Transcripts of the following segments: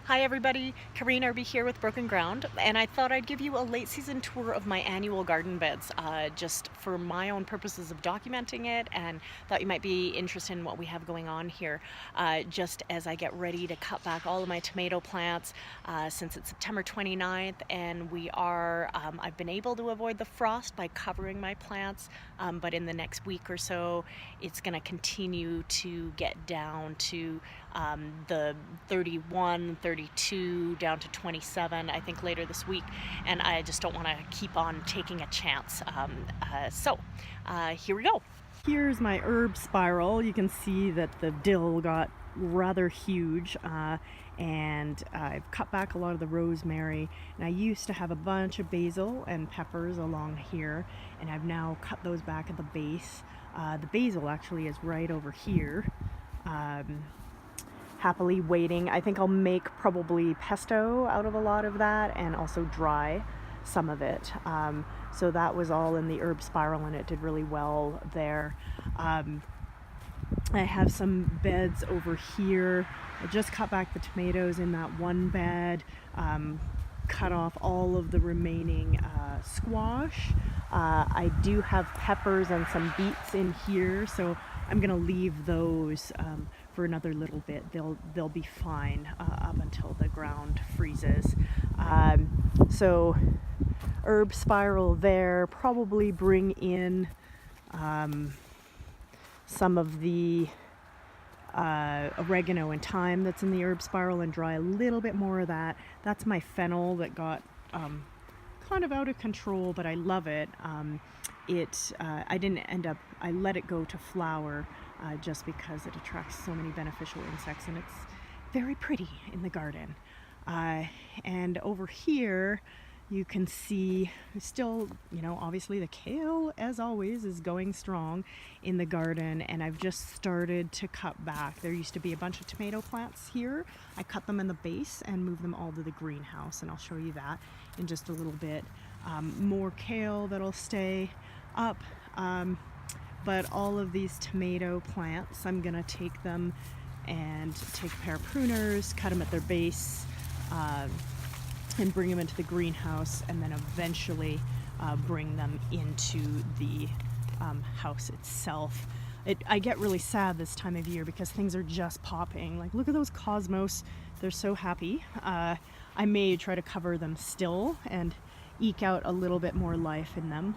Hi everybody, Kareen Erbe here with Broken Ground, and I thought I'd give you a late season tour of my annual garden beds, just for my own purposes of documenting it, and thought you might be interested in what we have going on here, just as I get ready to cut back all of my tomato plants, since it's September 29th, and I've been able to avoid the frost by covering my plants, but in the next week or so, it's going to continue to get down to the 31, 32, down to 27, I think later this week, and I just don't want to keep on taking a chance. Here we go. Here's my herb spiral. You can see that the dill got rather huge, and I've cut back a lot of the rosemary, and I used to have a bunch of basil and peppers along here, and I've now cut those back at the base. The basil actually is right over here. Happily waiting. I think I'll make probably pesto out of a lot of that, and also dry some of it. So that was all in the herb spiral, and it did really well there. I have some beds over here. I just cut back the tomatoes in that one bed, cut off all of the remaining squash. I do have peppers and some beets in here, so I'm gonna leave those for another little bit. They'll be fine up until the ground freezes. So herb spiral there. Probably bring in some of the oregano and thyme that's in the herb spiral, and dry a little bit more of that. That's my fennel that got kind of out of control, but I love it. I let it go to flower just because it attracts so many beneficial insects, and it's very pretty in the garden. And over here you can see still, obviously the kale, as always, is going strong in the garden, and I've just started to cut back. There used to be a bunch of tomato plants here. I cut them in the base and moved them all to the greenhouse, and I'll show you that in just a little bit. More kale that'll stay up, but all of these tomato plants, I'm gonna take them and take a pair of pruners, cut them at their base, and bring them into the greenhouse, and then eventually bring them into the house itself. I get really sad this time of year because things are just popping. Like, look at those cosmos, they're so happy. I may try to cover them still and eke out a little bit more life in them,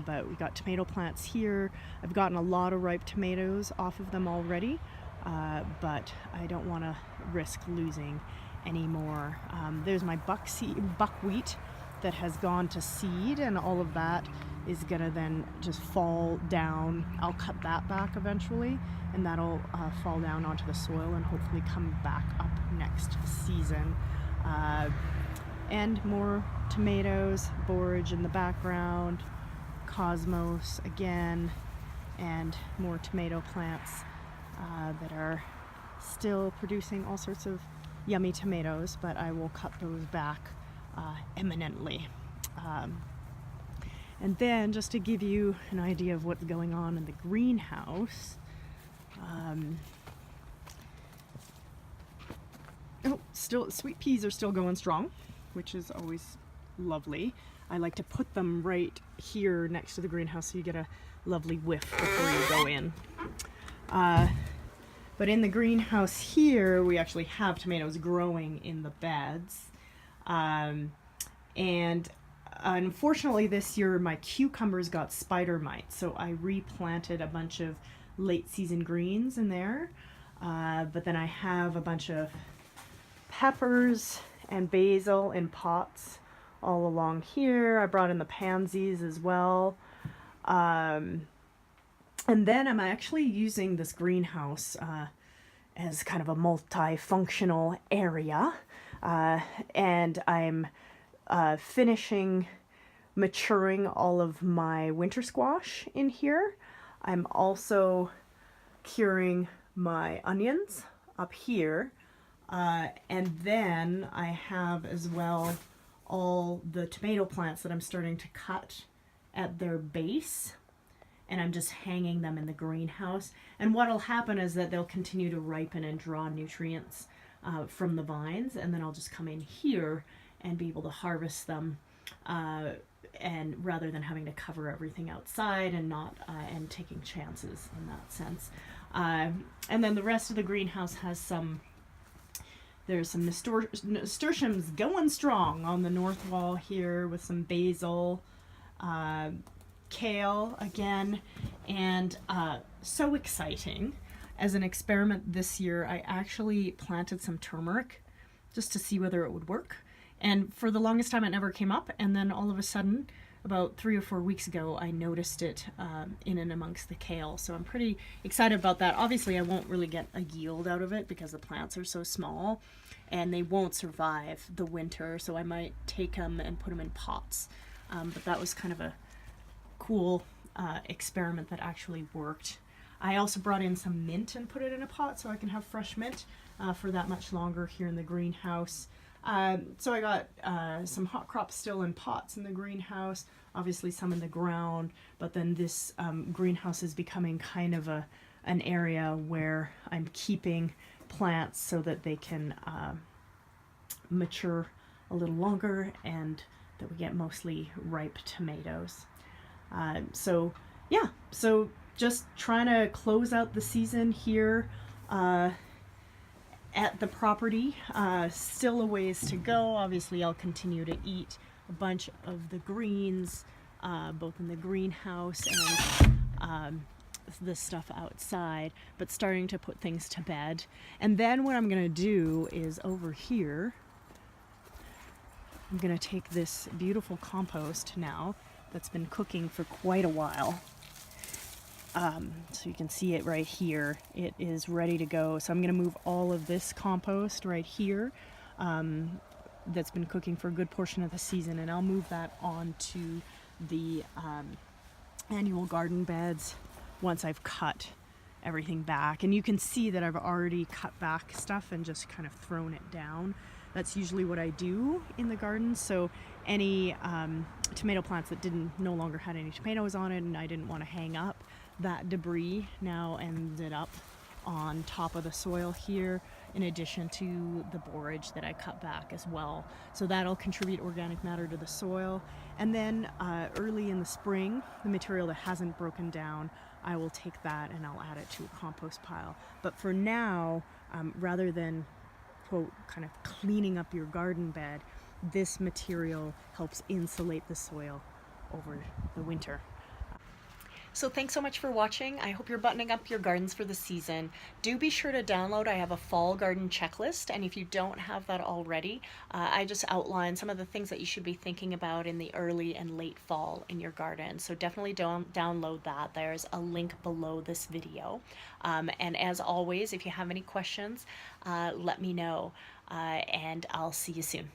but we got tomato plants here. I've gotten a lot of ripe tomatoes off of them already, but I don't want to risk losing anymore. There's my buckwheat that has gone to seed, and all of that is gonna then just fall down. I'll cut that back eventually, and that'll fall down onto the soil and hopefully come back up next season. And more tomatoes, borage in the background, cosmos again, and more tomato plants that are still producing all sorts of yummy tomatoes, but I will cut those back imminently. And then, just to give you an idea of what's going on in the greenhouse, still sweet peas are still going strong, which is always lovely. I like to put them right here next to the greenhouse so you get a lovely whiff before you go in. But in the greenhouse here, we actually have tomatoes growing in the beds. And unfortunately this year my cucumbers got spider mites, so I replanted a bunch of late season greens in there. But then I have a bunch of peppers and basil in pots all along here. I brought in the pansies as well. And then I'm actually using this greenhouse as kind of a multifunctional area. And I'm finishing maturing all of my winter squash in here. I'm also curing my onions up here. And then I have as well all the tomato plants that I'm starting to cut at their base, and I'm just hanging them in the greenhouse. And what'll happen is that they'll continue to ripen and draw nutrients from the vines, and then I'll just come in here and be able to harvest them, and rather than having to cover everything outside and not and taking chances in that sense. And then the rest of the greenhouse has there's some nasturtiums going strong on the north wall here, with some basil, kale again, and so exciting. As an experiment this year, I actually planted some turmeric just to see whether it would work. And for the longest time, it never came up. And then all of a sudden, about 3 or 4 weeks ago, I noticed it in and amongst the kale. So I'm pretty excited about that. Obviously, I won't really get a yield out of it because the plants are so small and they won't survive the winter. So I might take them and put them in pots. But that was kind of a cool experiment that actually worked. I also brought in some mint and put it in a pot so I can have fresh mint for that much longer here in the greenhouse. So I got some hot crops still in pots in the greenhouse, obviously some in the ground, but then this greenhouse is becoming kind of an area where I'm keeping plants so that they can mature a little longer and that we get mostly ripe tomatoes. So just trying to close out the season here at the property. Still a ways to go. Obviously, I'll continue to eat a bunch of the greens, both in the greenhouse and the stuff outside, but starting to put things to bed. And then what I'm going to do is over here, I'm going to take this beautiful compost now that's been cooking for quite a while. So you can see it right here. It is ready to go. So I'm going to move all of this compost right here that's been cooking for a good portion of the season, and I'll move that onto the annual garden beds once I've cut everything back. And you can see that I've already cut back stuff and just kind of thrown it down. That's usually what I do in the garden. So any tomato plants that no longer had any tomatoes on it and I didn't want to hang up, that debris now ended up on top of the soil here, in addition to the borage that I cut back as well. So that'll contribute organic matter to the soil. And then early in the spring, the material that hasn't broken down, I will take that and I'll add it to a compost pile. But for now, rather than, quote, kind of cleaning up your garden bed, this material helps insulate the soil over the winter. So thanks so much for watching. I hope you're buttoning up your gardens for the season. Do be sure to download. I have a fall garden checklist, and if you don't have that already, I just outline some of the things that you should be thinking about in the early and late fall in your garden. So definitely download that. There's a link below this video. And as always, if you have any questions, let me know, and I'll see you soon.